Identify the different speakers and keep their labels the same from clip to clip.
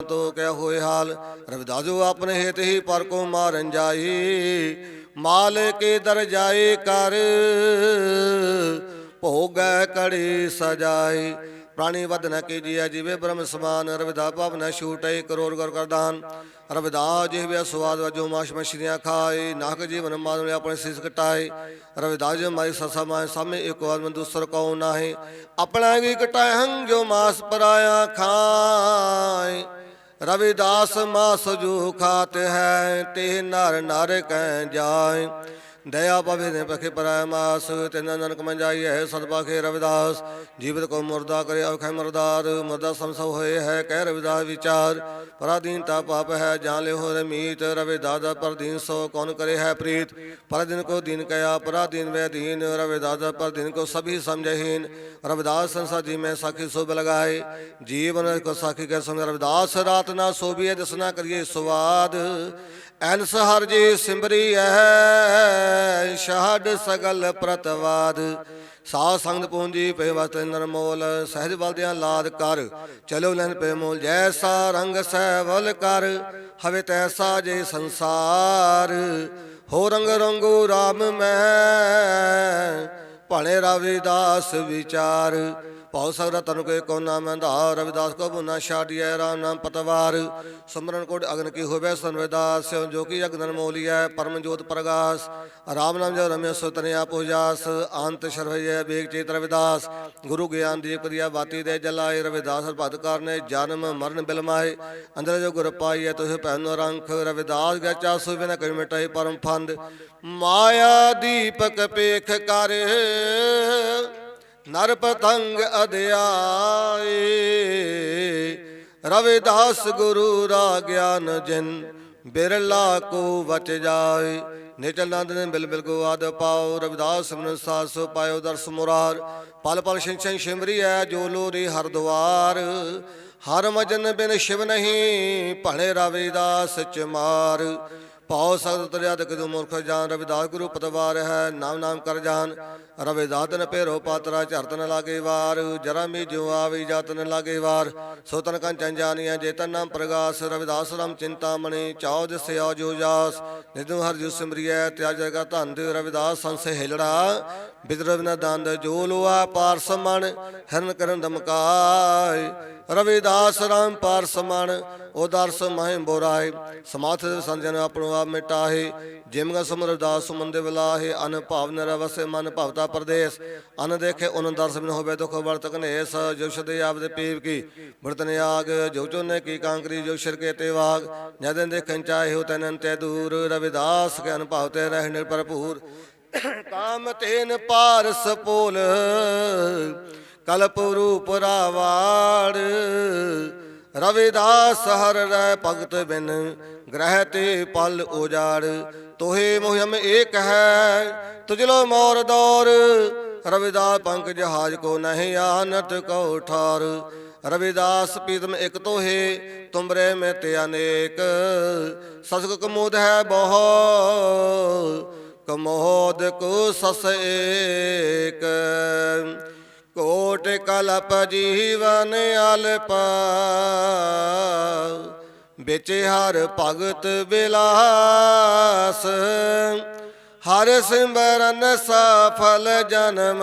Speaker 1: तो क्या होए हाल। रविदास जो अपने हेत ही पर को मारन जाई, माल के दर जाए कर भोग कड़ी सजाई। प्राणी वध न कीजिए जीवे ब्रह्म समान, रविदास पाप न छूटे करोड़ कर करदान। रविदास जिहवे स्वाद वजो माश मछलियाँ खाए, नाहक जीवन मानव अपने शीश कटाए। रविदास जो माई ससा माए सामे एक आदमी दूसर कौ नाहे, अपना भी कटाए हंग जो मास पराया खाए। रविदास मास जो खाते हैं ते नर नर कह जाए। दया पवे ने पखे पराय मास, तेना ननक मन जाइए है सदपाखे। रविदास जीवित को मुर्दा करे अवखै मरदार, मुर्दा समसव होए है कह रविदास विचार। पराधीनता पाप है जान ले हो मीत, रविदास पर दीन सो कौन करे है प्रीत। पर दिन को दीन कया पराधीन व दीन, रविदास पर दिन को सभी समझहीन। रविदास संसार जी में साखी शोभ लगाए, जीवन को साखी के संग। रविदास रात ना सोभिए दस ना करिए स्वाद, ऐनस हर जी सिमरी है शहड सगल प्रतवाद। साध संग पूंजी पे वस्त नरमोल, सहज बलदियां लाद कर चलो लैन पे मोल। जैसा रंग सैवल कर हवे तैसा जे संसार, हो रंग रंगू राम में भणे रविदास विचार। पाओ सगरा तन के को नाम धार, रविदास को बुना छाड़िए राम नाम पतवार। सुमरन कोट अग्न की होवे रविदास, जो कि अग्न मोलिय परम ज्योत प्रगास। राम नाम जो रम्य सुतनिया पूजास, अंत शरभय बेग चेत रविदास। गुरु ज्ञान दीप करिया बाती दे जलाए, रविदास भदकार ने जन्म मरण बिलमाए। अंदर जो गुर पाइए तुझ पहनो रंख, रविदास गया चासु बिना कर मिटाई परम फंद। माया दीपक पेख कर नर पतंग अध्याए, रविदास गुरु रा ज्ञान जिन बिरला को बच जाए। निचल नंद ने बिल बिल को आद पाओ, रविदास सिमरन साथ सो पायो दर्श मुरार। पल पल शिंशन शिमरी है जो लोरी हर द्वार, हर मजन बिन शिव नहीं भणे रविदास चमार। पाओ सगत तरियाद किदु मूर्ख जान, रविदास गुरु पतवार है नाम नाम कर जान। रविदास न पेरो पात्रा झरत न लागे वार, जरा मी जो आवी जात न लागे वार। सोतन कंचन जानिया जेतन नाम प्रगास, रविदास राम चिंतामणि चाओ दिस आओ जो जास। निधु हर जु सिमरिय त्याज का धंध, रविदास संस हिलड़ा बिद्रव न दंद। जो लोआ पारस मन हिरन करन दमकाय, रविदास राम पारस मन उदारस माहे बोराए। समाथ संजन अपनो आप मिटाहे, जिमगा समरदास सुमंदे बिलाहे। अन भाव न रवसे मन भवता प्रदेश, अन देखे उन दर्श बिन होवे दुख वर्त कनेस। जो शदे आप दे पीव की बर्तन आग, जो चोने की कांकरी जो शिर के ते वाग। जदन देखन चाहे हो तन ते दूर, रविदास के अनुभव ते रहने भरपूर। काम तेन पारस पोल कल्प रूप रावाड़, रविदास हर रह भगत बिन ग्रह ते पल उजाड़। तोहे मोहम एक है तुझलो मोर दौर, रविदास पंख जहाज को नहीं आनत को ठार। रविदास पीतम एक तो है तुमरे में ते अनेक, ससक कमोद है बहु कमोद को सस एक। कोट कलप जीवन अल्प बिच हर भगत बिलास। हर सिमरन सफल जन्म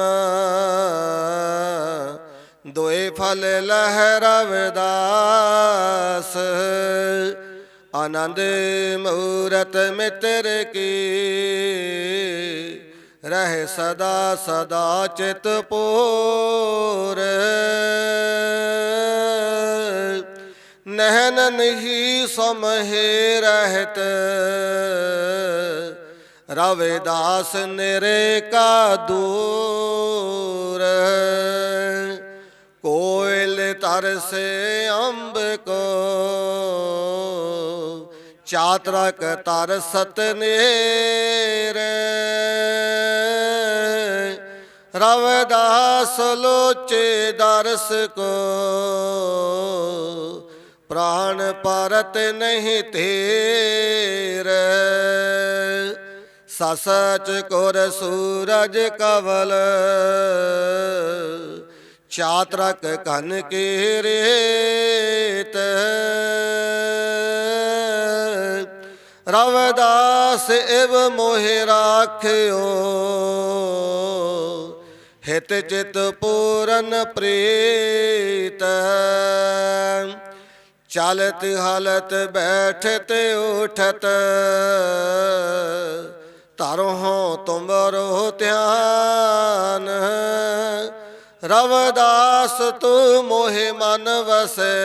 Speaker 1: दोए फल लह रविदास। आनंद मूरत मित्र की रहे सदा सदा चित पूर। नहन नहीं समहे रहत रविदास निरे का दूर। कोयल तर से अम्ब को चात्रक तर सतनेर। रविदास लोचे दर्श को प्राण परत नहीं तेर। ससच कोर सूरज कवल चातरक कन के रेत रविदास इव मोहि राख्यो हित चित पूरन प्रीत चलत हलत बैठत उठत तरहो तुमरो ध्यान रविदास तू मोहि मन वसे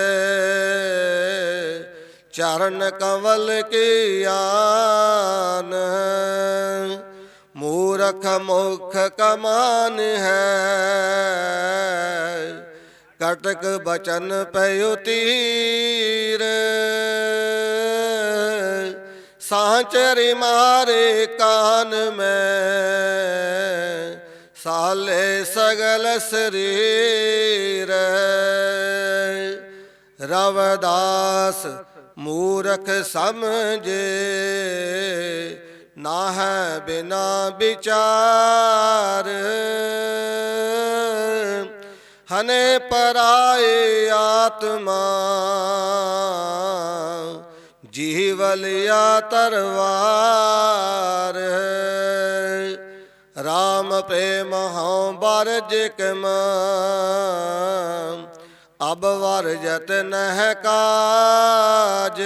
Speaker 1: चरण कंवल की आन मूरख मुख कमान है कटक बचन पयो तीर सांचरी मारे कान में साले सगल शरीर रविदास मूरख समझे ना है बिना विचार हने पराए आत्मा जीवलिया तरवार राम प्रेम हों बरज कम अब वर्जत नह काज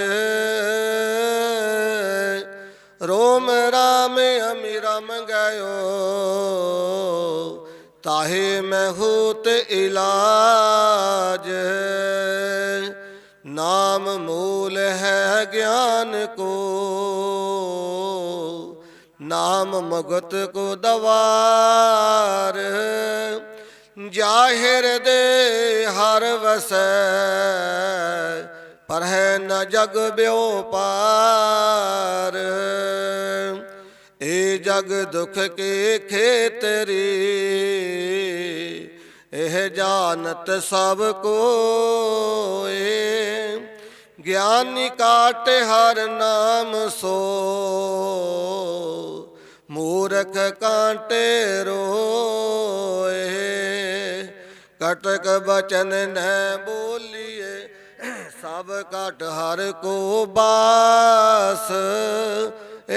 Speaker 1: रोम राम अमि रम गयो ताहे में होत इलाज नाम मूल है ज्ञान को नाम मुगत को दवार जाहिर दे हर वसै पर है न जग ब्यो पार ए जग दुख के खेतरी एह जानत सब कोय ज्ञानी काटे हर नाम सो मूरख कांटे रोए कटक बचन न बोलिए सब कट हर को बास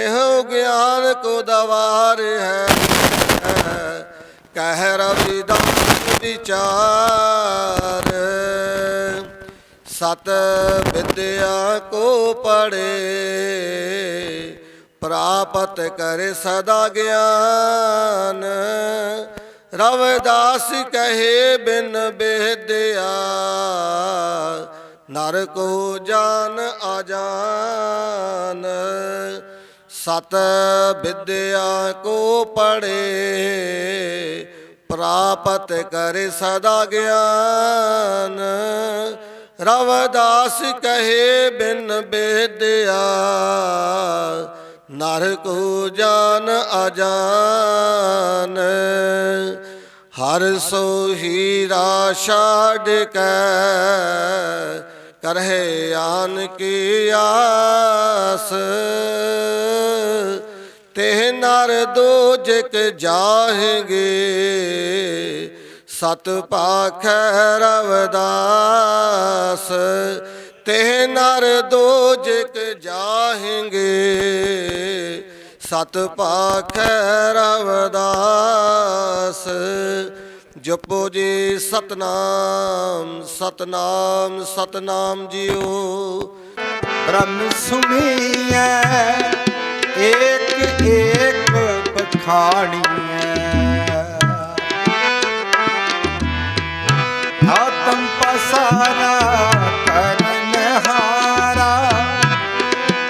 Speaker 1: एहो ज्ञान को दवार है कह रविदास विचार सत विद्या को पढ़े प्राप्त करे सदा ज्ञान रविदास कहे बिन विद्या नर को जान अजान सत विद्या को पढ़े प्राप्त करे सदा ज्ञान रविदास कहे बिन विद्या नर को जान अजान हर सो हीरा छाड़ के करहे आन की आस ते नर दो जिक जाहेंगे सत पाख रविदास ते नर दो जिक जाहेंगे सत पाख रविदास जपो जी सतनाम सतनाम सतनाम जियो
Speaker 2: ब्रह्म सुनिए एक एक बखानिए आत्म पसारा करनहारा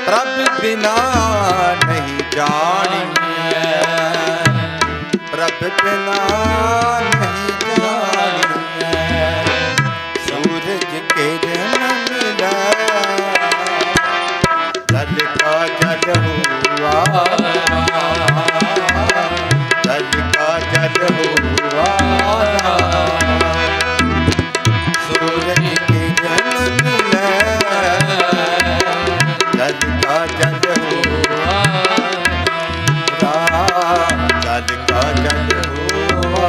Speaker 2: प्रभु बिना नहीं जानिए प्रभु बिना नहीं जानिए सूरज के जन मिला जल का जल हुआ जल का जल हुआ सूरज के जन मिला जल का जल हुआ जल का जल हुआ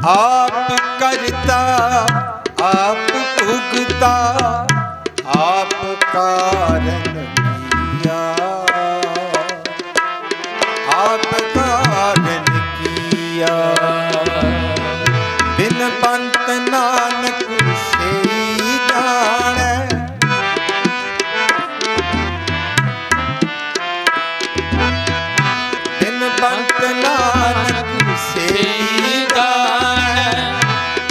Speaker 2: आप करता आप भुगता आप कारण किया आप कारण किया बिन पंत नानक सेई जाने बिन पंत नानक सेई जाने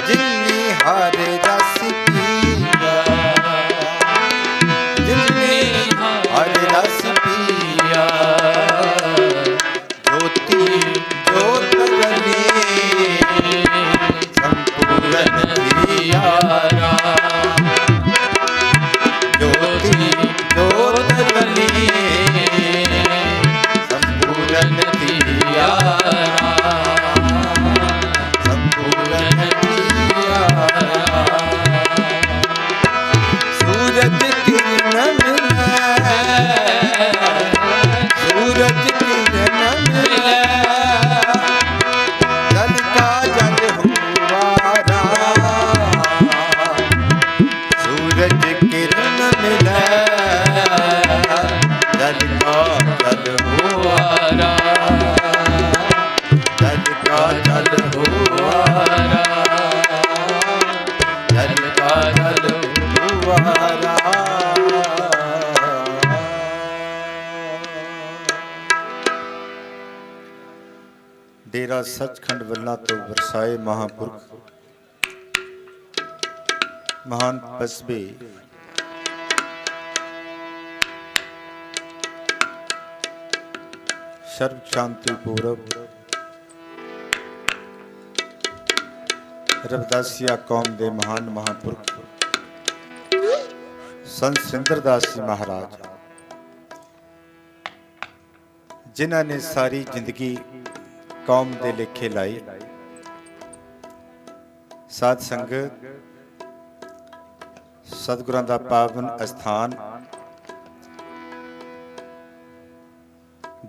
Speaker 2: जिन्नी हर रस पिया जिन्नी हर रस पिया ज्योति ज्योत जले संपूर्ण दियारा ज्योति ज्योत जले संपूर्ण दियारा संपूर्ण दियारा सूरज किरण मिले सूरज किरण मिले जल का जल हुआरा सूरज किरण मिले जल का जल हुआरा जल का जल हुआरा जल का जल हुआरा डेरा सचखंड वल्ला तो वरसाए महापुरख महान पसबे सर्व शांति पूर्व रविदासिया कौम दे महान महापुरख संत सिंदरदास जी महाराज जिन्हां ने सारी जिंदगी कौम दे लेखे लाई साध संगत सतगुरां दा पावन अस्थान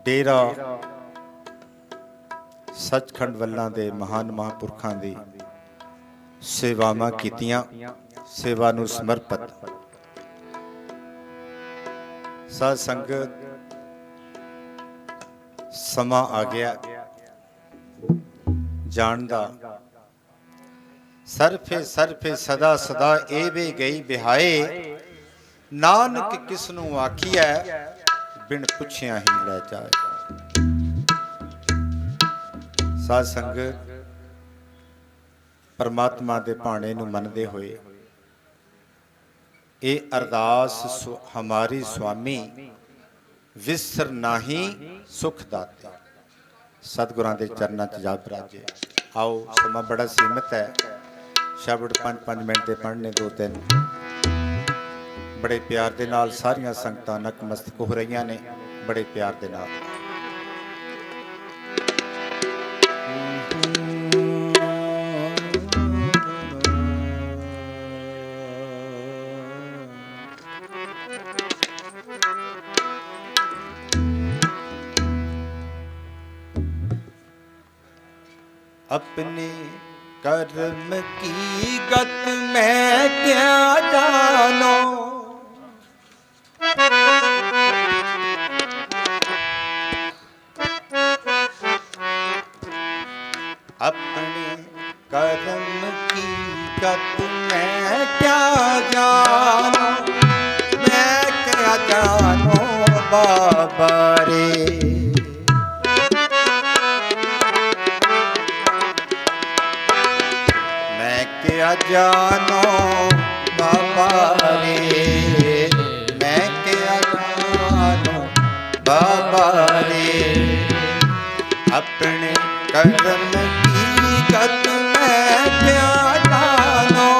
Speaker 2: डेरा सचखंड वल्लां दे महान महापुरखां दी सेवावां कीतियां सेवा नूं समर्पित साध संगत समा आ गया जान दा सरफे सदा सदा एवे गई बिहाए नानक किसनू आखिया बिन पुछिया ही लै जाए साध संगत परमात्मा दे भाणे नू मनदे होए ए अरदास हमारी स्वामी विसर नाही सुख दाते सतगुरां दे चरनां च जा बराजे। आओ समा बड़ा सीमित है शब्द 5-5 मिनट दे पढ़ने 2-3 बड़े प्यार दे नाल सारियां संगतां नतमस्तक हो रहीआं ने बड़े प्यार दे नाल। अपने कर्म की गत मैं क्या जानो अपने कर्म की गत मैं क्या जानो मैं क्या जानो बाबा रे क्या जानो बाबा रे मैं क्या जानो बाबा रे अपने कर्म की गत मैं क्या जानो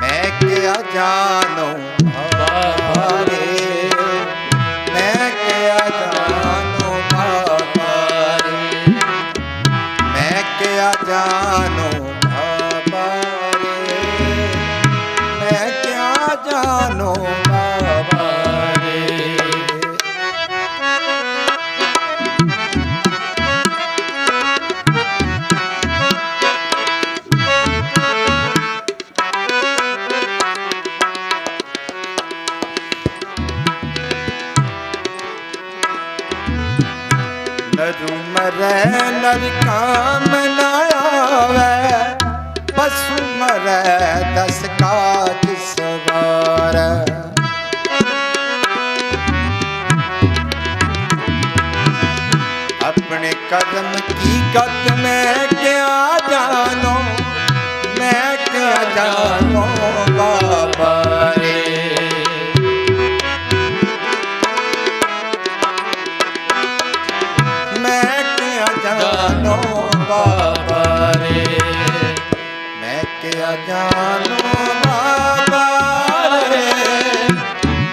Speaker 2: मैं क्या जानो बाबा रे मैं क्या जानो बाबा रे मैं क्या जानो जानो बाबा रे। मरु मरै नर काम न आवे, पशु मरै दस काज सवार। अपने कर्म की गत मैं क्या जानो, मैं क्या जानो बाबा रे। मैं क्या जानो बाबा रे, मैं क्या जानो बाबा रे,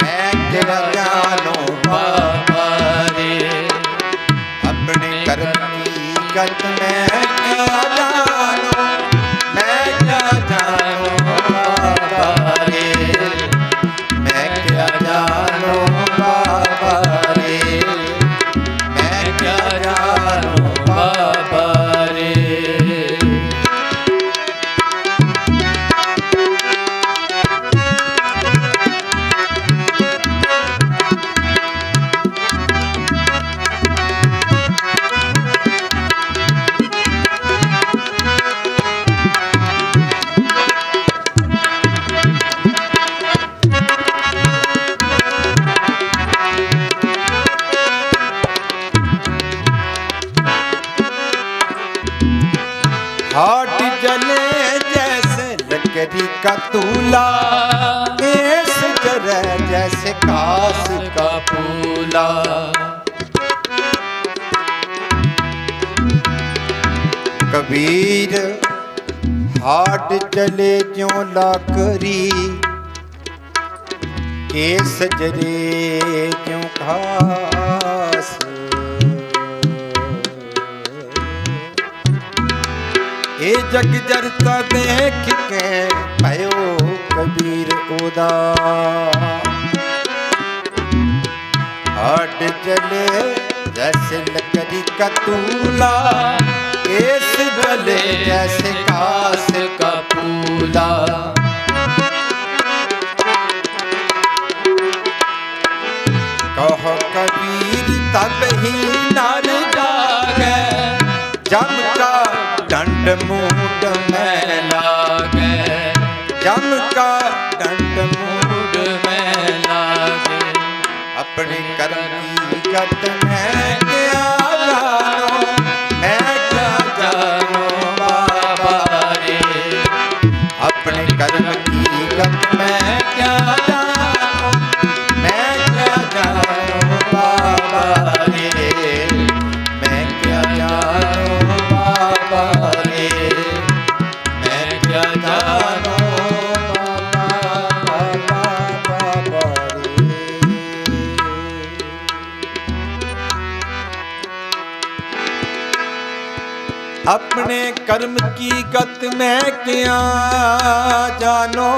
Speaker 2: मैं क्या जानो बाबा रे। अपने कर्म की गत मैं क्या जानो, मैं क्या जानो बाबा रे, मैं क्या जानो बाबा रे, मैं क्या जानो बाबा रे। हाट जले जैसे लकड़ी का तूला, केस जरे जैसे कास का फूला। कबीर हाट जले ज्यों लाकड़ी, केस जरे ज्यों घास। ए जग जरता देख के भयो कबीर उदास। हाट जले जैसे लकड़ी का तूला, केस जले जैसे कास का फूला। कहो कबीर तब ही नर जागे, जम का दंड मूड में लागे, जम का दंड मूड में लागे। अपने कर्म की गत में क्या जानो, मैं क्या जानो बाबा रे। अपने कर्म की गत में क्या जानो, मैं क्या जानो बाबा रे, मैं क्या जानो बाबा रे, मैं क्या जानो बाबा रे। अपने कर्म की गत में क्या जानो,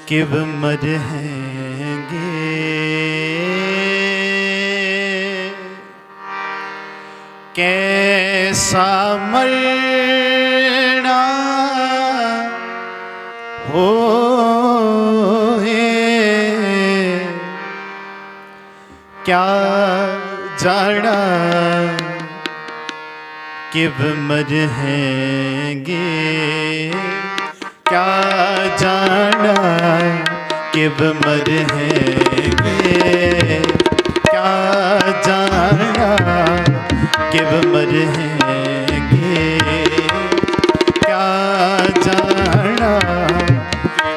Speaker 3: किव मरहेंगे कैसा मरना हो क्या जाना, किव मरहेंगे क्या जाना, किव मरहेंगे क्या जाना, किव मरहेंगे क्या जाना,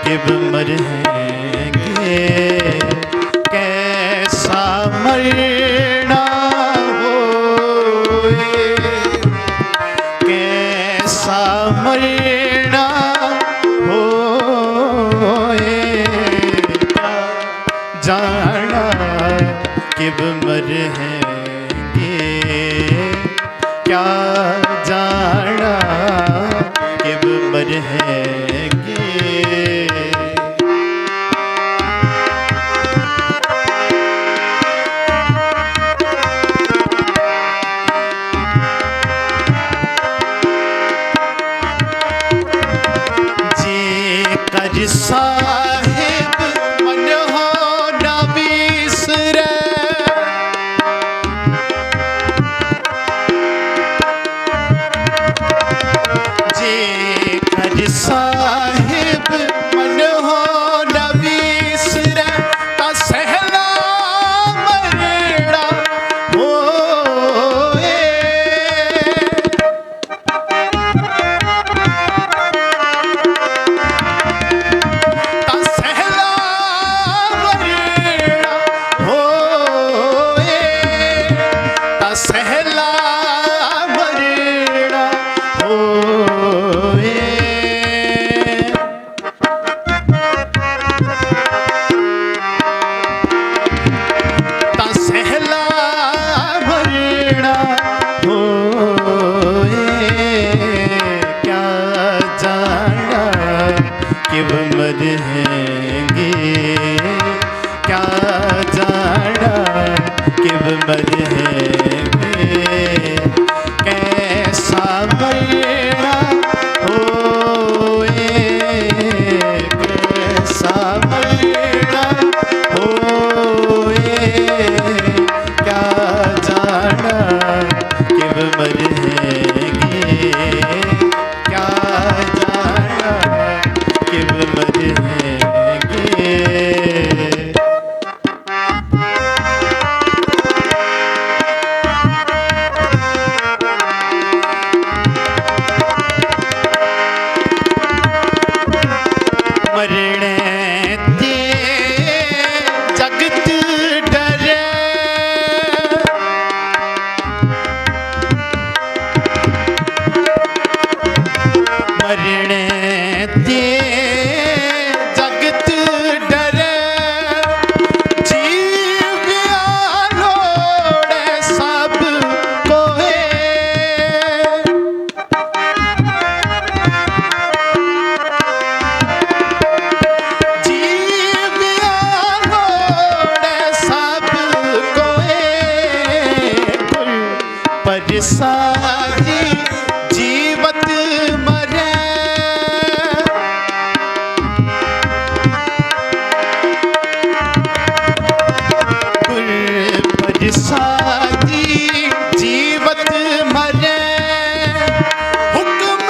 Speaker 3: किव मरहेंगे कैसा मरना होए, कैसा मरना होए क्या जाना, किव मरहेंगे क्या जाना, किव मरहेंगे। साहिब मन हो न बिसरे, मरहेंगे कैसा मरना होए कैसा मरना होए क्या जाना किब मरहेंगे क्या जाना किब मरहेंगे सारी जीवत मरे कुल पर सारी जीवत मरे हुक्म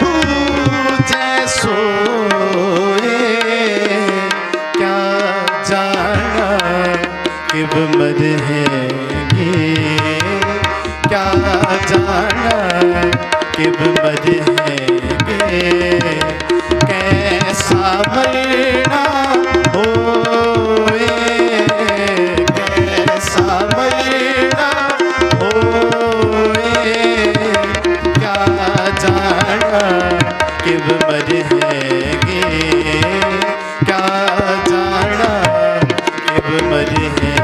Speaker 3: बूझे सोए किब मरहेंगे क्या जाना किब मरहेंगे कैसा मरना होए कैसा मरना होए क्या जाना किब मरहेंगे क्या जाना किब मरहेंगे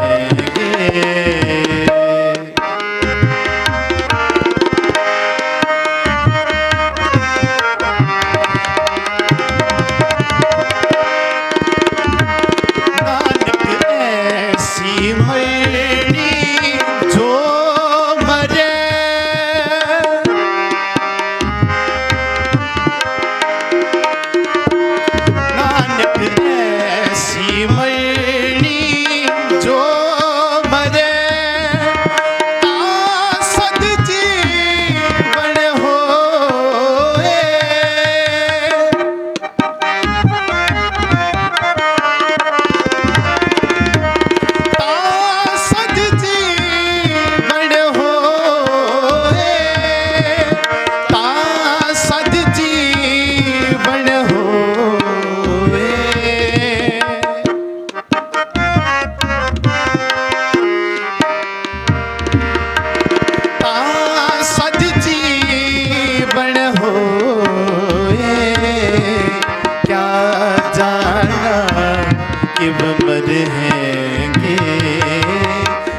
Speaker 3: किब मरहेंगे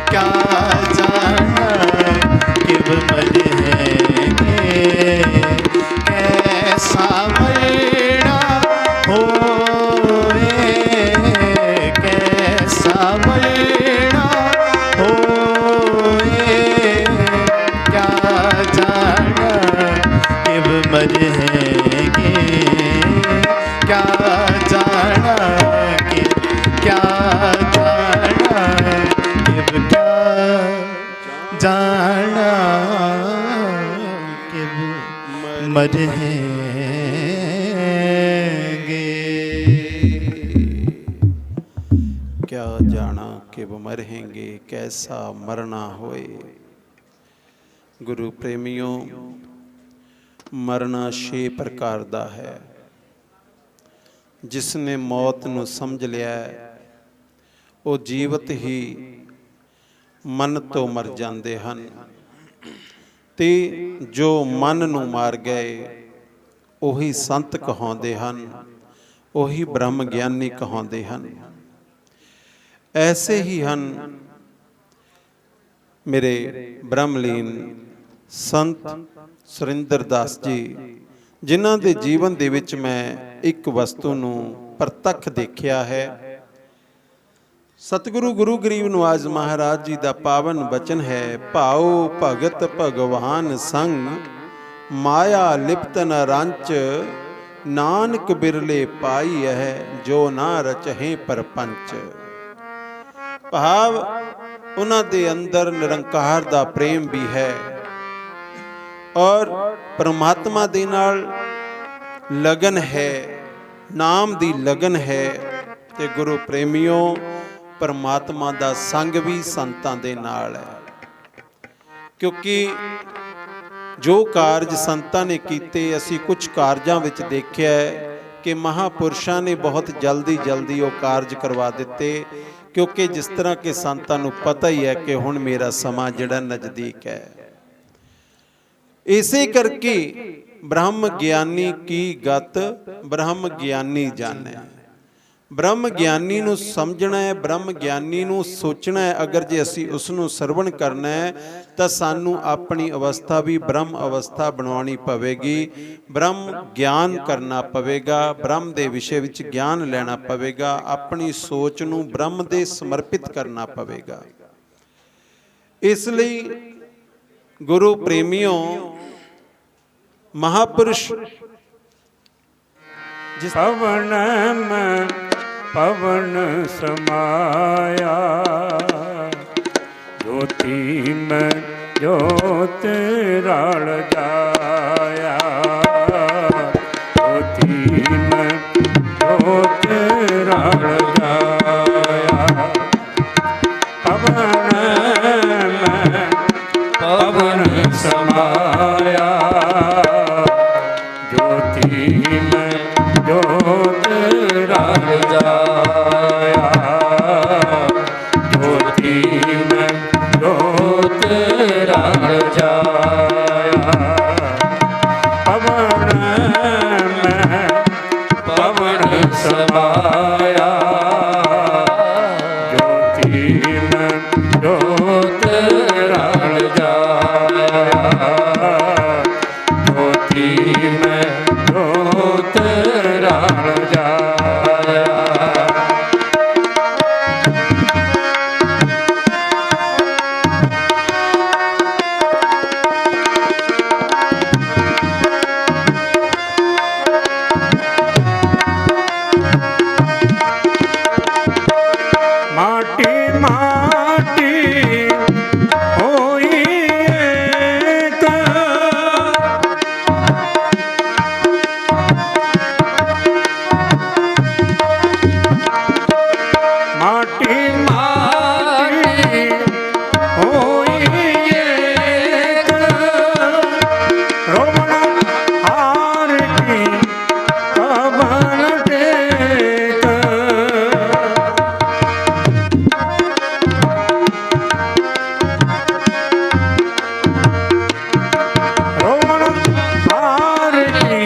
Speaker 3: क्या जाना किब मरहेंगे कैसा मरना होए कैसा मरना होए क्या जाना किब मरहेंगे क्या जाना क्या जाना किब क्या जाना किब मरहेंगे
Speaker 4: क्या जाना किब मरहेंगे कैसा मरना होए। गुरु प्रेमियों, मरना 6 प्रकार दा है। जिसने मौत नूं समझ लिया ਉਹ ਜੀਵਤ ਹੀ ਮਨ ਤੋਂ ਮਰ ਜਾਂਦੇ ਹਨ ਤੇ ਜੋ ਮਨ ਨੂੰ ਮਾਰ ਗਏ ਉਹੀ ਸੰਤ ਕਹਾਉਂਦੇ ਹਨ, ਉਹੀ ਬ੍ਰਹਮ ਗਿਆਨੀ ਕਹਾਉਂਦੇ ਹਨ। ਐਸੇ ਹੀ ਹਨ ਮੇਰੇ ਬ੍ਰਹਮਲੀਨ ਸੰਤ ਸੁਰਿੰਦਰ ਦਾਸ ਜੀ, ਜਿਨ੍ਹਾਂ ਦੇ ਜੀਵਨ ਦੇ ਵਿੱਚ ਮੈਂ ਇੱਕ ਵਸਤੂ ਨੂੰ ਪ੍ਰਤੱਖ ਦੇਖਿਆ ਹੈ। ਸਤਿਗੁਰੂ ਗੁਰੂ ਗਰੀਬ ਨਵਾਜ਼ ਮਹਾਰਾਜ ਜੀ ਦਾ ਪਾਵਨ ਬਚਨ ਹੈ, ਭਾਉ ਭਗਤ ਭਗਵਾਨ ਸੰਗ ਮਾਇਆ ਲਿਪਤ ਨ ਰੰਚ, ਨਾਨਕ ਬਿਰਲੇ ਪਾਈ ਹੈ ਜੋ ਨਾ ਰਚਹਿ ਪਰਪੰਚ। ਭਾਵ ਉਹਨਾਂ ਦੇ ਅੰਦਰ ਨਿਰੰਕਾਰ ਦਾ ਪ੍ਰੇਮ ਵੀ ਹੈ ਔਰ ਪਰਮਾਤਮਾ ਦੇ ਨਾਲ ਲਗਨ ਹੈ, ਨਾਮ ਦੀ ਲਗਨ ਹੈ। ਤੇ ਗੁਰੂ ਪ੍ਰੇਮੀਓ, ਪਰਮਾਤਮਾ ਦਾ ਸੰਗ ਵੀ ਸੰਤਾਂ ਦੇ ਨਾਲ ਹੈ, ਕਿਉਂਕਿ ਜੋ ਕਾਰਜ ਸੰਤਾਂ ਨੇ ਕੀਤੇ, ਅਸੀਂ ਕੁਝ ਕਾਰਜਾਂ ਵਿੱਚ ਦੇਖਿਆ ਹੈ ਕਿ ਮਹਾਪੁਰਸ਼ਾਂ ਨੇ ਬਹੁਤ ਜਲਦੀ ਉਹ ਕਾਰਜ ਕਰਵਾ ਦਿੱਤੇ, ਕਿਉਂਕਿ ਜਿਸ ਤਰ੍ਹਾਂ ਕਿ ਸੰਤਾਂ ਨੂੰ ਪਤਾ ਹੀ ਹੈ ਕਿ ਹੁਣ ਮੇਰਾ ਸਮਾਂ ਜਿਹੜਾ ਨਜ਼ਦੀਕ ਹੈ। ਇਸੇ ਕਰਕੇ ਬ੍ਰਹਮ ਗਿਆਨੀ ਕੀ ਗਤ ਬ੍ਰਹਮ ਗਿਆਨੀ ਜਾਣੈ। ਬ੍ਰਹਮ ਗਿਆਨੀ ਨੂੰ ਸਮਝਣਾ ਹੈ, ਬ੍ਰਹਮ ਗਿਆਨੀ ਨੂੰ ਸੋਚਣਾ ਹੈ। ਅਗਰ ਜੇ ਅਸੀਂ ਉਸ ਨੂੰ ਸਰਵਣ ਕਰਨਾ ਹੈ ਤਾਂ ਸਾਨੂੰ ਆਪਣੀ ਅਵਸਥਾ ਵੀ ਬ੍ਰਹਮ ਅਵਸਥਾ ਬਣਾਉਣੀ ਪਵੇਗੀ, ਬ੍ਰਹਮ ਗਿਆਨ ਕਰਨਾ ਪਵੇਗਾ, ਬ੍ਰਹਮ ਦੇ ਵਿਸ਼ੇ ਵਿੱਚ ਗਿਆਨ ਲੈਣਾ ਪਵੇਗਾ, ਆਪਣੀ ਸੋਚ ਨੂੰ ਬ੍ਰਹਮ ਦੇ ਸਮਰਪਿਤ ਕਰਨਾ ਪਵੇਗਾ। ਇਸ ਲਈ ਗੁਰੂ ਪ੍ਰੇਮੀਓ, ਮਹਾਪੁਰਸ਼
Speaker 5: ਜਿਸ पवन समाया, ज्योति में ज्योत राल जाया, ज्योति में ज्योत राल जाया। पवन में पवन समाया, ज्योति में ज्योत राल जाया, ज्योति में ज्योत राल जाया। पवन में पवन समाया, ज्योति में ज्योत राल जाया, ज्योति में ज्योत राल जाया। माटी माटी होई एक, माटी माटी होई एक, रोमन हार की कबन टेक। रोमन हार की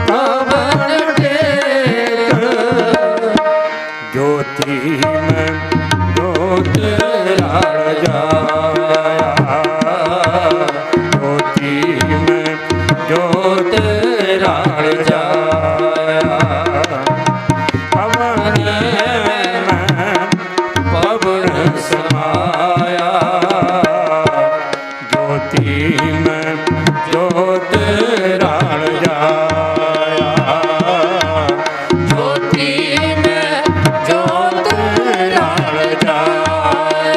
Speaker 5: कबन टेक, ज्योति में ज्योत राल जाया, ज्योति में ज्योत राल जाया। पवन में पवन समाया, ज्योति में ज्योत राल जाया, ज्योति में ज्योत राल जाया।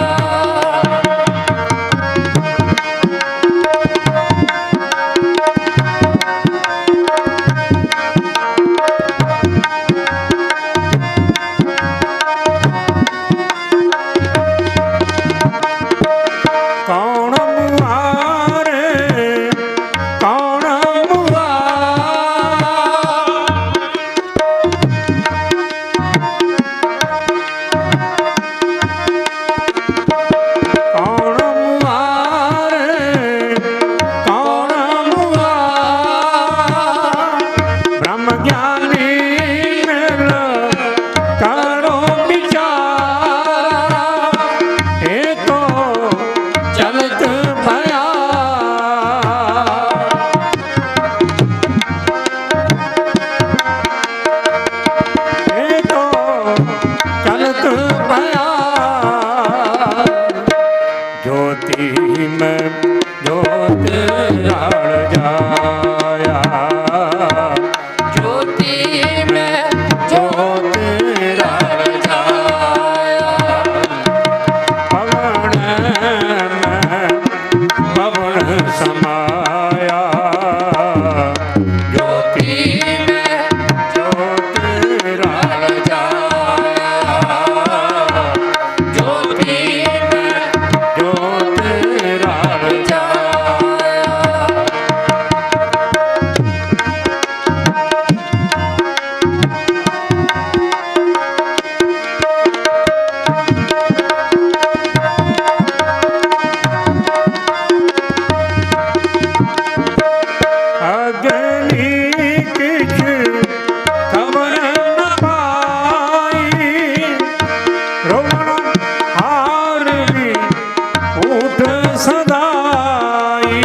Speaker 5: ज्योति में ज्योत राण जाया ज्योति में ज्योत राण जाया पवन में पवन समाया ज्योति में ज्योत राण जाया ज्योति में ज्योत राण जाया अग्नि किछ खबर न पाई रोमन हार भी उठ सदाई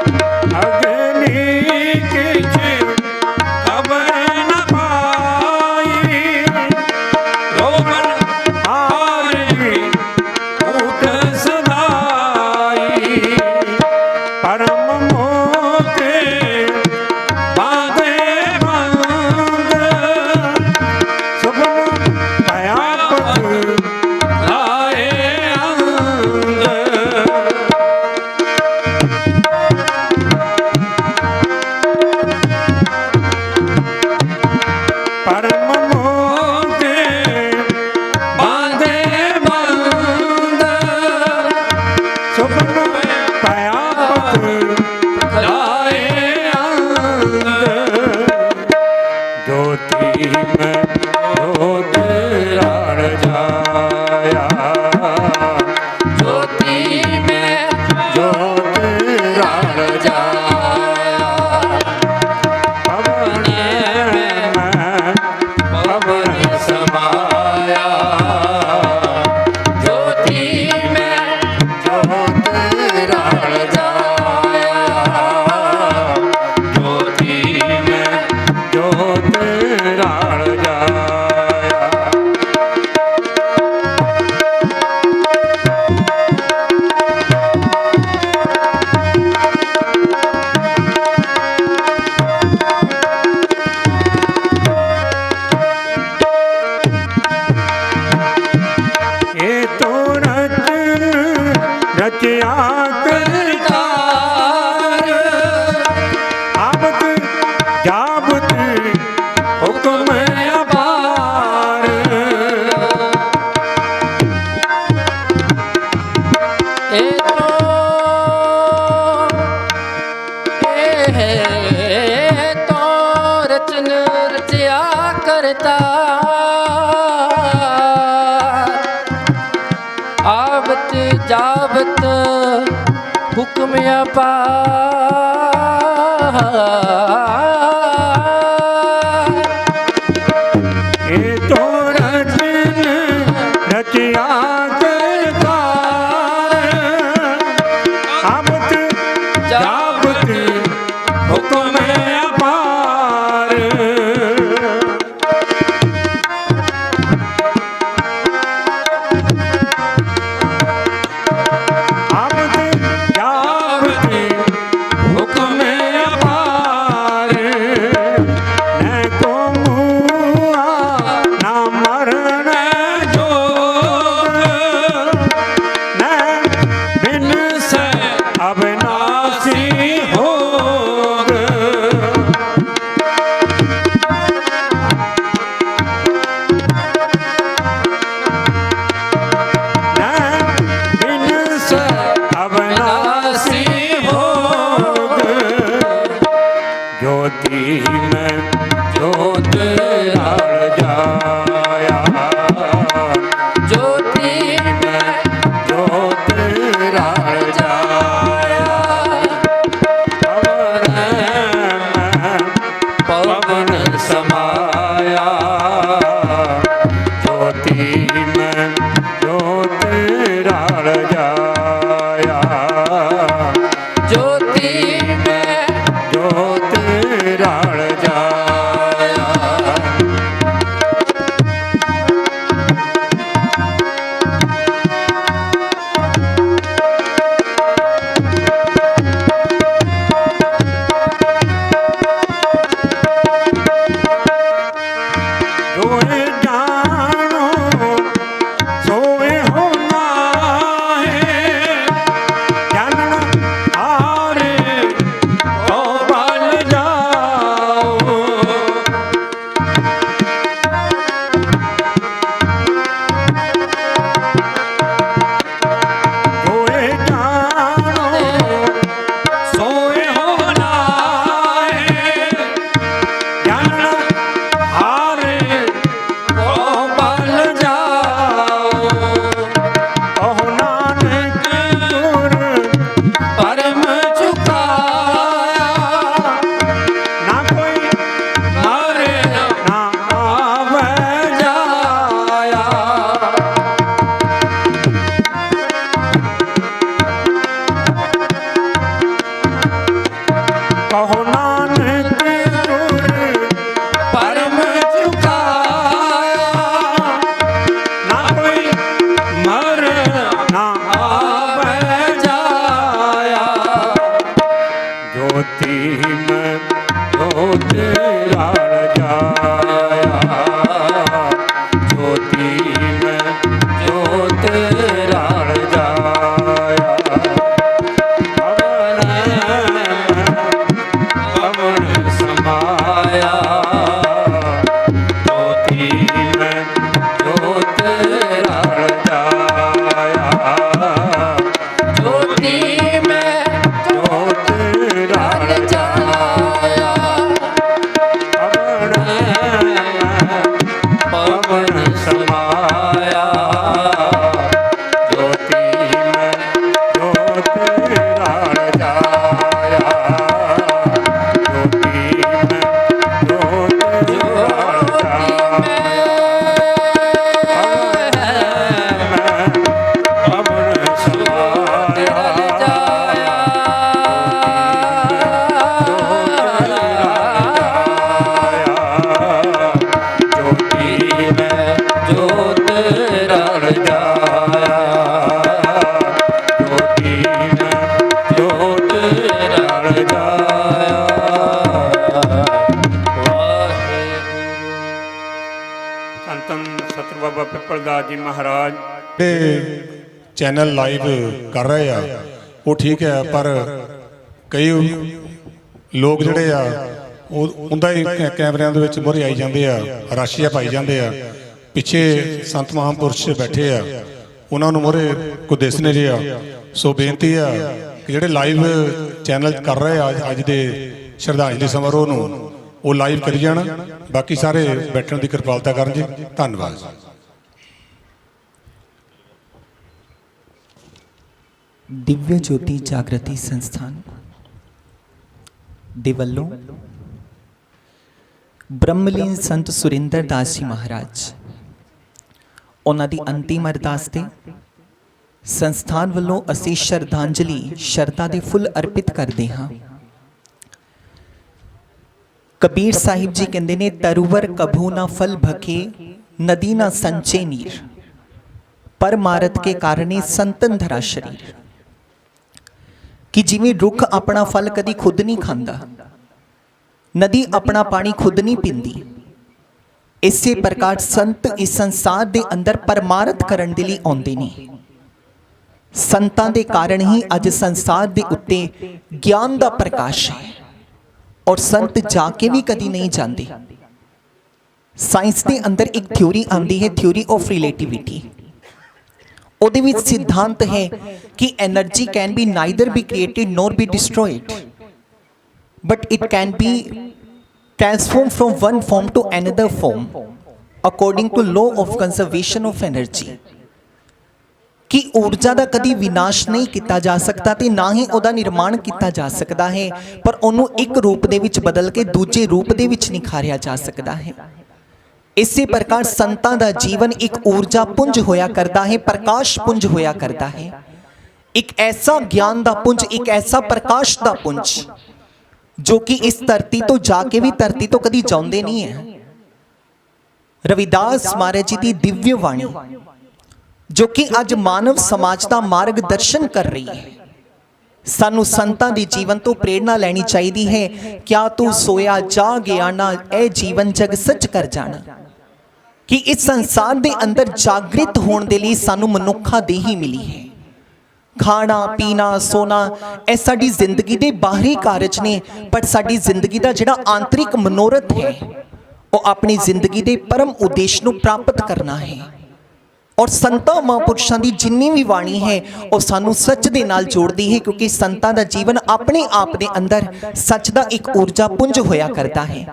Speaker 5: अग्नि किछ खबर न पाई रोमन हार भी उठ सदाई परम मोते बांधे बंद सुगम भयापक लाए अंग परम मोते बांधे बंद सुगम भयापक लाए अंग ज्योति में ज्योत राण जाया ज्योति में ज्योत राण जाया पवन में पवन समाया ज्योति में ज्योत राण जाया ज्योति में ज्योत राण जाया ये तो रचन रचया करतार आबत जाबत हुक्म अपार
Speaker 6: ए तो रचन रचया करता आवत जावत हुक्म अपार
Speaker 5: ये तो रचन रचया करतार आबत जाबत हुक्म अपार आबत जाबत हुक्म अपार न को मुआ न मरण जोग न बिन से अविनाशी होग बिन से अविनाशी होग ज्योति में ज्योत राण जाया
Speaker 6: ज्योति
Speaker 5: में ज्योत राण जाया पवन में पवन समाया ज्योति में ज्योत राण जाया
Speaker 6: ज्योति में
Speaker 5: ज्योत राण जाया ਮਾਤਰ ਬਾਬਾ ਪਿੱਪਲਦਾਸ ਜੀ ਮਹਾਰਾਜ
Speaker 7: ਜਿਹੜੇ ਚੈਨਲ ਲਾਈਵ ਕਰ ਰਹੇ ਆ ਉਹ ਠੀਕ ਹੈ, ਪਰ ਕਈ ਲੋਕ ਜਿਹੜੇ ਆ ਉਹ ਉਹਦਾ ਹੀ ਕੈਮਰਿਆਂ ਦੇ ਵਿੱਚ ਮੂਹਰੇ ਆਈ ਜਾਂਦੇ ਆ, ਰਾਸ਼ੀਆ ਪਾਈ ਜਾਂਦੇ ਆ। ਪਿੱਛੇ ਸੰਤ ਮਹਾਂਪੁਰਸ਼ ਬੈਠੇ ਆ, ਉਹਨਾਂ ਨੂੰ ਮੂਹਰੇ ਕੋਈ ਦਿਸ ਨਹੀਂ ਰਿਹਾ। ਸੋ ਬੇਨਤੀ ਆ ਕਿ ਜਿਹੜੇ ਲਾਈਵ ਚੈਨਲ ਕਰ ਰਹੇ ਆ ਅੱਜ ਦੇ ਸ਼ਰਧਾਂਜਲੀ ਸਮਾਰੋਹ ਨੂੰ, ਉਹ ਲਾਈਵ ਕਰੀ ਜਾਣ, ਬਾਕੀ ਸਾਰੇ ਬੈਠਣ ਦੀ ਕਿਰਪਾਲਤਾ ਕਰਨ ਜੀ। ਧੰਨਵਾਦ।
Speaker 8: दिव्य ज्योति जागृति संस्थान ਦੇ ਵੱਲੋਂ ਬ੍ਰਹਮਲੀਨ ਸੰਤ ਸੁਰਿੰਦਰ ਦਾਸ ਜੀ ਮਹਾਰਾਜ ਉਹਨਾਂ ਦੀ ਅੰਤਿਮ ਅਰਦਾਸ ਤੇ ਸੰਸਥਾਨ ਵੱਲੋਂ ਅਸੀਂ ਸ਼ਰਧਾਂਜਲੀ ਸ਼ਰਧਾ ਦੇ ਫੁੱਲ ਅਰਪਿਤ ਕਰਦੇ ਹਾਂ। ਕਬੀਰ ਸਾਹਿਬ ਜੀ ਕਹਿੰਦੇ ਨੇ, ਤਰੁਵਰ ਕਭੂ ਨਾ ਫਲ ਭਕੇ ਨਦੀ ਨਾ ਸੰਚੇ ਨੀਰ, ਪਰਮਾਰਥ ਕੇ ਕਾਰਣੇ ਸੰਤਨ ਧਰਾ ਸ਼ਰੀਰ। ਕਿ ਜਿਵੇਂ ਰੁੱਖ ਆਪਣਾ ਫਲ ਕਦੀ ਖੁਦ ਨਹੀਂ ਖਾਂਦਾ, ਨਦੀ ਆਪਣਾ ਪਾਣੀ ਖੁਦ ਨਹੀਂ ਪੀਂਦੀ, ਇਸੇ ਪ੍ਰਕਾਰ ਸੰਤ ਇਸ ਸੰਸਾਰ ਦੇ ਅੰਦਰ ਪਰਮਾਰਥ ਕਰਨ ਦੇ ਲਈ ਆਉਂਦੇ ਨੇ। ਸੰਤਾਂ ਦੇ ਕਾਰਨ ਹੀ ਅੱਜ ਸੰਸਾਰ ਦੇ ਉੱਤੇ ਗਿਆਨ ਦਾ ਪ੍ਰਕਾਸ਼ ਹੈ, ਔਰ ਸੰਤ ਜਾ ਕੇ ਵੀ ਕਦੀ ਨਹੀਂ ਜਾਂਦੇ। ਸਾਇੰਸ ਦੇ ਅੰਦਰ ਇੱਕ ਥਿਊਰੀ ਆਉਂਦੀ ਹੈ, ਥਿਊਰੀ ਆਫ ਰਿਲੇਟਿਵਿਟੀ। ਉਹਦੇ ਵਿੱਚ ਸਿਧਾਂਤ ਹੈ ਕਿ energy can be neither be created nor be destroyed, but it can be transform from one form to another form according to law of conservation of energy. ਕਿ ਊਰਜਾ ਦਾ ਕਦੀ ਵਿਨਾਸ਼ ਨਹੀਂ ਕੀਤਾ ਜਾ ਸਕਦਾ ਤੇ ਨਾ ਹੀ ਉਹਦਾ ਨਿਰਮਾਣ ਕੀਤਾ ਜਾ ਸਕਦਾ ਹੈ, ਪਰ ਉਹਨੂੰ ਇੱਕ ਰੂਪ ਦੇ ਵਿੱਚ ਬਦਲ ਕੇ ਦੂਜੇ ਰੂਪ ਦੇ ਵਿੱਚ ਨਿਖਾਰਿਆ ਜਾ ਸਕਦਾ ਹੈ। ਇਸੇ ਪ੍ਰਕਾਰ ਸੰਤਾਂ ਦਾ ਜੀਵਨ ਇੱਕ ਊਰਜਾ ਪੁੰਜ ਹੋਇਆ ਕਰਦਾ ਹੈ, ਪ੍ਰਕਾਸ਼ ਪੁੰਜ ਹੋਇਆ ਕਰਦਾ ਹੈ, ਇੱਕ ਐਸਾ ਗਿਆਨ ਦਾ ਪੁੰਜ, ਇੱਕ ਐਸਾ ਪ੍ਰਕਾਸ਼ ਦਾ ਪੁੰਜ ਜੋ ਕਿ ਇਸ ਧਰਤੀ ਤੋਂ ਜਾ ਕੇ ਵੀ ਧਰਤੀ ਤੋਂ ਕਦੀ ਜਾਂਦੇ ਨਹੀਂ ਹੈ। ਰਵਿਦਾਸ ਮਹਾਰਾਜ ਜੀ ਦੀ ਦਿਵਯ ਬਾਣੀ ਜੋ ਕਿ ਅੱਜ ਮਾਨਵ ਸਮਾਜ ਦਾ ਮਾਰਗਦਰਸ਼ਨ ਕਰ ਰਹੀ ਹੈ। ਸਾਨੂੰ ਸੰਤਾਂ ਦੇ ਜੀਵਨ ਤੋਂ ਪ੍ਰੇਰਣਾ ਲੈਣੀ ਚਾਹੀਦੀ ਹੈ। ਕਿਆ ਤੂੰ ਸੋਇਆ ਜਾਗਿਆ ਨਾ, ਇਹ ਜੀਵਨ ਜਗ ਸੱਚ ਕਰ ਜਾਣਾ। ਕਿ ਇਸ ਸੰਸਾਰ ਦੇ ਅੰਦਰ ਜਾਗਰਿਤ ਹੋਣ ਦੇ ਲਈ ਸਾਨੂੰ ਮਨੁੱਖਾ ਦੇਹੀ ਮਿਲੀ ਹੈ। ਖਾਣਾ ਪੀਣਾ ਸੋਨਾ ਇਹ ਸਾਡੀ ਜ਼ਿੰਦਗੀ ਦੇ ਬਾਹਰੀ ਕਾਰਜ ਨੇ, ਪਰ ਸਾਡੀ ਜ਼ਿੰਦਗੀ ਦਾ ਜਿਹੜਾ ਆਂਤਰਿਕ ਮਨੋਰਥ ਹੈ ਉਹ ਆਪਣੀ ਜ਼ਿੰਦਗੀ ਦੇ ਪਰਮ ਉਦੇਸ਼ ਨੂੰ ਪ੍ਰਾਪਤ ਕਰਨਾ ਹੈ। ਔਰ ਸੰਤਾਂ ਮਹਾਂਪੁਰਸ਼ਾਂ ਦੀ ਜਿੰਨੀ ਵੀ ਬਾਣੀ ਹੈ ਉਹ ਸਾਨੂੰ ਸੱਚ ਦੇ ਨਾਲ ਜੋੜਦੀ ਹੈ, ਕਿਉਂਕਿ ਸੰਤਾਂ ਦਾ ਜੀਵਨ ਆਪਣੇ ਆਪ ਦੇ ਅੰਦਰ ਸੱਚ ਦਾ ਇੱਕ ਊਰਜਾ ਪੁੰਜ ਹੋਇਆ ਕਰਦਾ ਹੈ।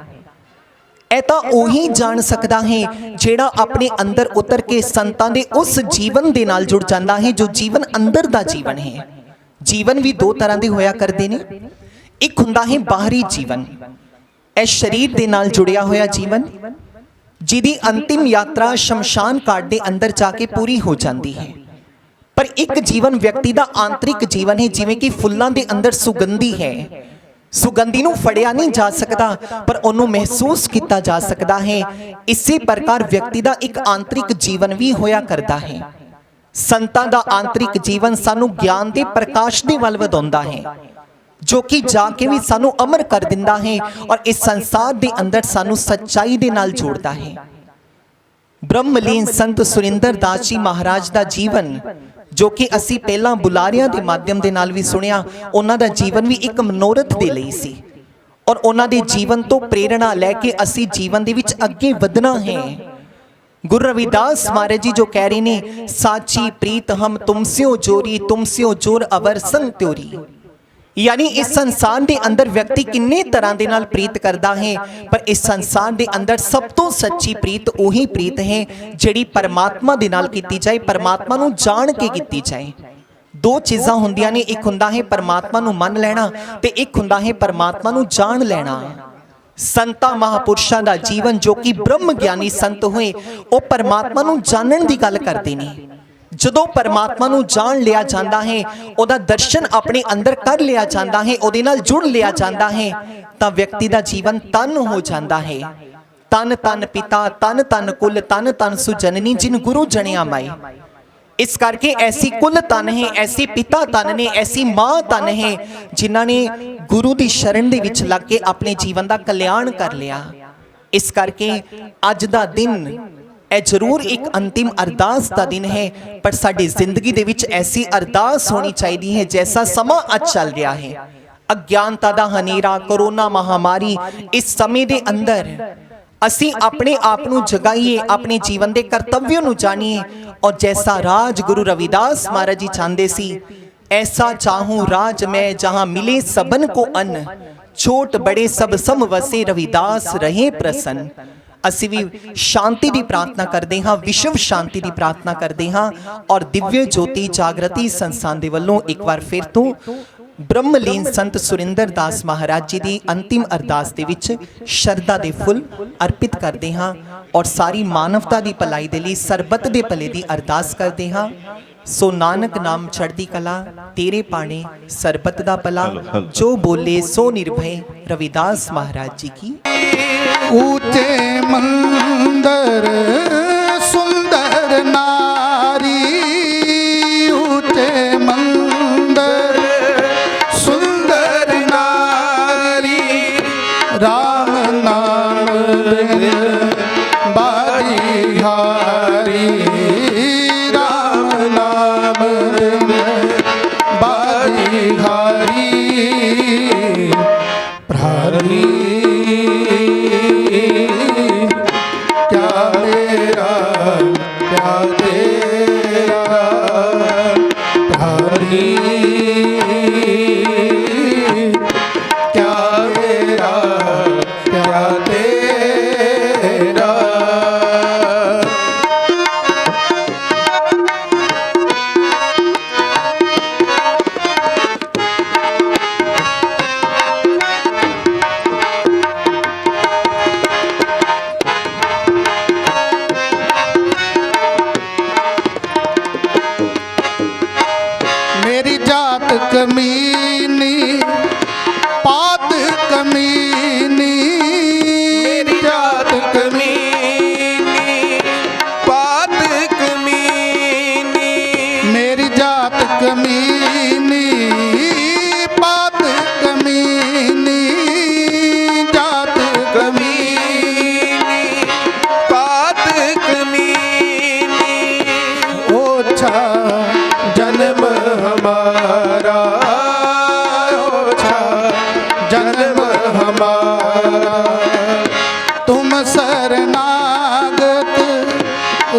Speaker 8: ਇਹ ਤਾਂ ਉਹੀ ਜਾਣ ਸਕਦਾ ਹੈ ਜਿਹੜਾ ਆਪਣੇ ਅੰਦਰ ਉਤਰ ਕੇ ਸੰਤਾਂ ਦੇ ਉਸ ਜੀਵਨ ਦੇ ਨਾਲ ਜੁੜ ਜਾਂਦਾ ਹੈ ਜੋ ਜੀਵਨ ਅੰਦਰ ਦਾ ਜੀਵਨ ਹੈ। ਜੀਵਨ ਵੀ ਦੋ ਤਰ੍ਹਾਂ ਦੇ ਹੋਇਆ ਕਰਦੇ ਨੇ। ਇੱਕ ਹੁੰਦਾ ਹੈ ਬਾਹਰੀ ਜੀਵਨ, ਇਹ ਸਰੀਰ ਦੇ ਨਾਲ ਜੁੜਿਆ ਹੋਇਆ ਜੀਵਨ, ਜਿਹਦੀ ਅੰਤਿਮ ਯਾਤਰਾ ਸ਼ਮਸ਼ਾਨ ਘਾਟ ਦੇ ਅੰਦਰ ਜਾ ਕੇ ਪੂਰੀ ਹੋ ਜਾਂਦੀ ਹੈ। ਪਰ ਇੱਕ ਜੀਵਨ ਵਿਅਕਤੀ ਦਾ ਆਂਤਰਿਕ ਜੀਵਨ ਹੈ, ਜਿਵੇਂ ਕਿ ਫੁੱਲਾਂ ਦੇ ਅੰਦਰ ਸੁਗੰਧੀ ਹੈ। ਸੁਗੰਧੀ ਨੂੰ ਫੜਿਆ ਨਹੀਂ ਜਾ ਸਕਦਾ, ਪਰ ਉਹਨੂੰ ਮਹਿਸੂਸ ਕੀਤਾ ਜਾ ਸਕਦਾ ਹੈ। ਇਸੇ ਪ੍ਰਕਾਰ ਵਿਅਕਤੀ ਦਾ ਇੱਕ ਆਂਤਰਿਕ ਜੀਵਨ ਵੀ ਹੋਇਆ ਕਰਦਾ ਹੈ। ਸੰਤਾਂ ਦਾ ਆਂਤਰਿਕ ਜੀਵਨ ਸਾਨੂੰ ਗਿਆਨ ਦੇ ਪ੍ਰਕਾਸ਼ ਦੇ ਵੱਲ ਵਧਾਉਂਦਾ ਹੈ, ਜੋ ਕਿ ਜਾ ਕੇ ਵੀ ਸਾਨੂੰ ਅਮਰ ਕਰ ਦਿੰਦਾ ਹੈ ਔਰ ਇਸ ਸੰਸਾਰ ਦੇ ਅੰਦਰ ਸਾਨੂੰ ਸੱਚਾਈ ਦੇ ਨਾਲ ਜੋੜਦਾ ਹੈ। ਬ੍ਰਹਮਲੀਨ ਸੰਤ ਸੁਰਿੰਦਰ ਦਾਸ ਜੀ ਮਹਾਰਾਜ ਦਾ ਜੀਵਨ ਜੋ ਕਿ ਅਸੀਂ ਪਹਿਲਾਂ ਬੁਲਾਰਿਆਂ ਦੇ ਮਾਧਿਅਮ ਦੇ ਨਾਲ ਵੀ ਸੁਣਿਆ, ਉਹਨਾਂ ਦਾ ਜੀਵਨ ਵੀ ਇੱਕ ਮਨੋਰਥ ਦੇ ਲਈ ਸੀ ਔਰ ਉਹਨਾਂ ਦੇ ਜੀਵਨ ਤੋਂ ਪ੍ਰੇਰਣਾ ਲੈ ਕੇ ਅਸੀਂ ਜੀਵਨ ਦੇ ਵਿੱਚ ਅੱਗੇ ਵਧਣਾ ਹੈ। ਗੁਰੂ ਰਵਿਦਾਸ ਮਹਾਰਾਜ ਜੀ ਜੋ ਕਹਿ ਰਹੇ ਨੇ, ਸਾਚੀ ਪ੍ਰੀਤ ਹਮ ਤੁਮਸਿਓ ਜੋਰੀ, ਤੁਮਸਿਓ ਜੋਰ ਅਵਰ ਸੰਗ त्योरी। यानी इस संसार के अंदर व्यक्ति किन्ने तरह के नाल प्रीत करता है, पर इस संसार के अंदर सब तो सच्ची प्रीत उही प्रीत है जिहड़ी परमात्मा दे नाल कीती जाए, परमात्मा नूं जान के कीती जाए। दो चीज़ां हुंदियां ने, एक हुंदा है परमात्मा नूं मन लैना ते एक हुंदा है परमात्मा नूं जान लैना। संतां महापुरुषां दा जीवन जो कि ब्रह्म ज्ञानी संत होए वो परमात्मा नूं जानन दी गल करदे ने। ਜਦੋਂ परमात्मा ਨੂੰ जान लिया जाता है, ਉਹਦਾ दर्शन अपने अंदर कर लिया जाता है, ਉਹਦੇ ਨਾਲ जुड़ लिया जाता है, ਤਾਂ व्यक्ति ਦਾ जीवन तन हो जाता है। तन तन पिता तन तन कुल तन तन सुजननी जिन गुरु जनिया माई। इस करके ऐसी कुल तन है, ऐसी पिता तन ने, ऐसी माँ तन है जिन्हां ने गुरु की शरण दे विच लग के अपने जीवन का कल्याण कर लिया। इस करके अज दा दिन ਇਹ ਜ਼ਰੂਰ ਇੱਕ ਅੰਤਿਮ ਅਰਦਾਸ ਦਾ ਦਿਨ ਹੈ, ਪਰ ਸਾਡੀ ਜ਼ਿੰਦਗੀ ਦੇ ਵਿੱਚ ਐਸੀ ਅਰਦਾਸ ਹੋਣੀ ਚਾਹੀਦੀ ਹੈ ਜੈਸਾ ਸਮਾਂ ਅੱਜ ਚੱਲ ਰਿਹਾ ਹੈ। ਅਗਿਆਨਤਾ ਦਾ ਹਨੇਰਾ, ਕਰੋਨਾ ਮਹਾਮਾਰੀ, ਇਸ ਸਮੇਂ ਦੇ ਅੰਦਰ ਅਸੀਂ ਆਪਣੇ ਆਪ ਨੂੰ ਜਗਾਈਏ, ਆਪਣੇ ਜੀਵਨ ਦੇ ਕਰਤੱਵ ਨੂੰ ਜਾਣੀਏ, ਔਰ ਜੈਸਾ ਰਾਜ ਗੁਰੂ ਰਵਿਦਾਸ ਮਹਾਰਾਜ ਜੀ ਚਾਹੁੰਦੇ ਸੀ, ऐसा चाहूं राज मैं जहां मिले सबन को अन्न, छोट बड़े सब सम वसे रविदास रहे प्रसन्न। ਅਸੀਂ ਵੀ ਸ਼ਾਂਤੀ ਦੀ ਪ੍ਰਾਰਥਨਾ ਕਰਦੇ ਹਾਂ, ਵਿਸ਼ਵ ਸ਼ਾਂਤੀ ਦੀ ਪ੍ਰਾਰਥਨਾ ਕਰਦੇ ਹਾਂ, ਔਰ ਦਿਵਯ ਜੋਤੀ ਜਾਗਰਤੀ ਸੰਸਥਾਨ ਦੇ ਵੱਲੋਂ ਇੱਕ ਵਾਰ ਫਿਰ ਤੋਂ ਬ੍ਰਹਮਲੀਨ ਸੰਤ ਸੁਰਿੰਦਰ ਦਾਸ ਮਹਾਰਾਜ ਜੀ ਦੀ ਅੰਤਿਮ ਅਰਦਾਸ ਦੇ ਵਿੱਚ ਸ਼ਰਧਾ ਦੇ ਫੁੱਲ ਅਰਪਿਤ ਕਰਦੇ ਹਾਂ, ਔਰ ਸਾਰੀ ਮਾਨਵਤਾ ਦੀ ਭਲਾਈ ਦੇ ਲਈ, ਸਰਬੱਤ ਦੇ ਭਲੇ ਦੀ ਅਰਦਾਸ ਕਰਦੇ ਹਾਂ। ਸੋ ਨਾਨਕ ਨਾਮ ਚੜ੍ਹਦੀ ਕਲਾ, ਤੇਰੇ ਪਾਣੇ ਸਰਬੱਤ ਦਾ ਭਲਾ, ਜੋ ਬੋਲੇ ਸੋ ਨਿਰਭੈ, ਰਵਿਦਾਸ ਮਹਾਰਾਜ ਜੀ ਕੀ।
Speaker 3: ऊंचे मंदिर सुंदर नारी, ऊंचे मंदिर सुंदर नारी, राम नाम बारिहारी, राम नाम बारिहारी, प्रहरी क्या मेरा क्या तेरा, हरी क्या मेरा क्या तेरा। मेरी जात कमीनी पात कमीनी, मेरी जात कमीनी पात कमीनी, मेरी जात कमीनी पात कमीनी, जात कमीनी पात कमीनी, ओछा जन्म हमारा, ओछा जन्म हमारा, तुम शरणागत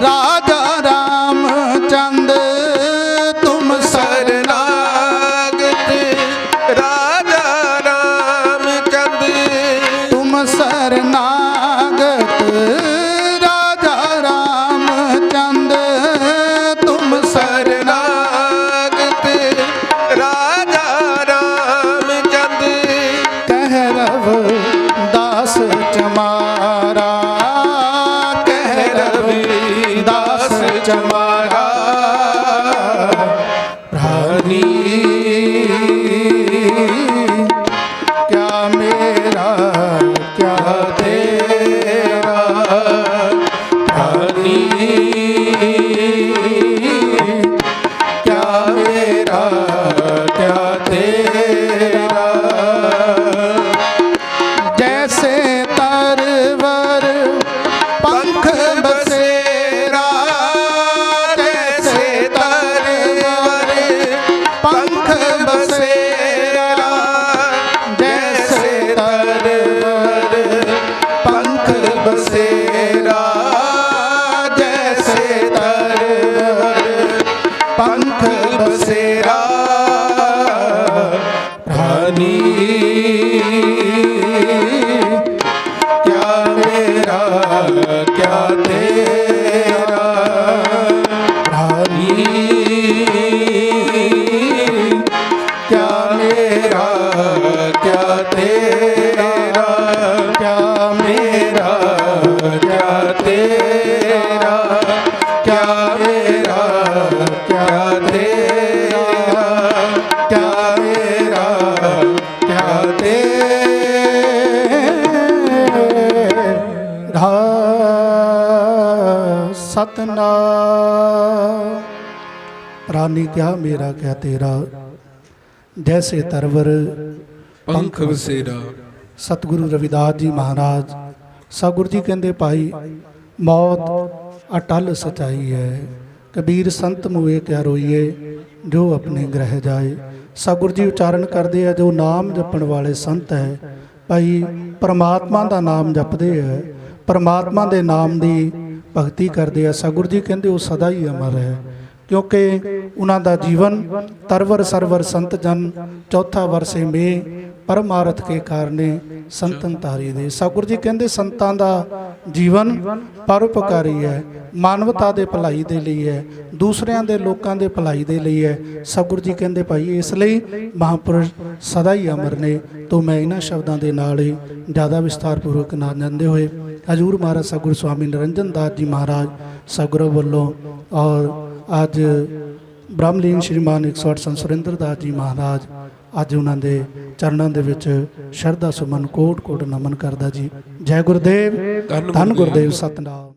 Speaker 3: राजा रामचंद, तुम शरणागत राजा रामचंद, तुम शरणागत राजा रामचंद, तुम शरणागत राजा रामचंद, कह रविदास चमारा, कह रविदास चमारा, रानी क्या मेरा क्या तेरा, रानी क्या मेरा क्या तेरा। जैसे तरवर पंख बसेरा, जैसे तरवर पंख बसेरा, जैसे तरवर पंख बसेरा, जैसे तरवर पंख बसेरा, रानी क्या मेरा क्या तेरा, रानी क्या मेरा क्या तेरा, क्या मेरा क्या तेरा, क्या मेरा क्या तेरा, क्या मेरा क्या तेरा। सतनाम। प्राणी क्या मेरा क्या तेरा, जैसे तरवर
Speaker 4: पंख बसेरा।
Speaker 3: सतगुरु रविदास जी महाराज सतगुरु जी कहते भाई मौत अटल सचाई है। कबीर संत मुए क्या रोइए जो अपने ग्रह जाए। सतगुर जी उच्चारण करते हैं जो नाम जपण वाले संत है भाई परमात्मा का नाम जपते है, परमात्मा के नाम की भगती करते हैं। सतगुर जी कहते वो सदा ही अमर है क्योंकि उन्हों का जीवन तरवर सरवर संत जन चौथा वर्षे में परमारथ के कारणे संतन तारी दे। सतगुर जी कहते संतां दा जीवन परोपकारी है, मानवता के भलाई के लिए है, दूसरिਆਂ ਦੇ लोगों के भलाई के लिए है। सतगुर जी कहते भाई इसलिए महापुरुष सदा ही अमर ने। तो मैं इन्हां शब्दों के नाल ही ज़्यादा विस्तारपूर्वक ना जाते हुए हजूर महाराज सतगुर स्वामी निरंजन दास जी महाराज सतगुरू ਵੱਲੋਂ और ਅੱਜ ब्रह्मलीन श्रीमान 108 संत सुरेंद्र दास जी महाराज ਅੱਜ ਉਹਨਾਂ ਦੇ ਚਰਨਾਂ ਦੇ ਵਿੱਚ ਸ਼ਰਧਾ ਸੁਮਨ ਕੋਟ ਕੋਟ ਨਮਨ ਕਰਦਾ ਜੀ। ਜੈ ਗੁਰਦੇਵ ਧੰਨ ਗੁਰਦੇਵ ਸਤਨਾਮ।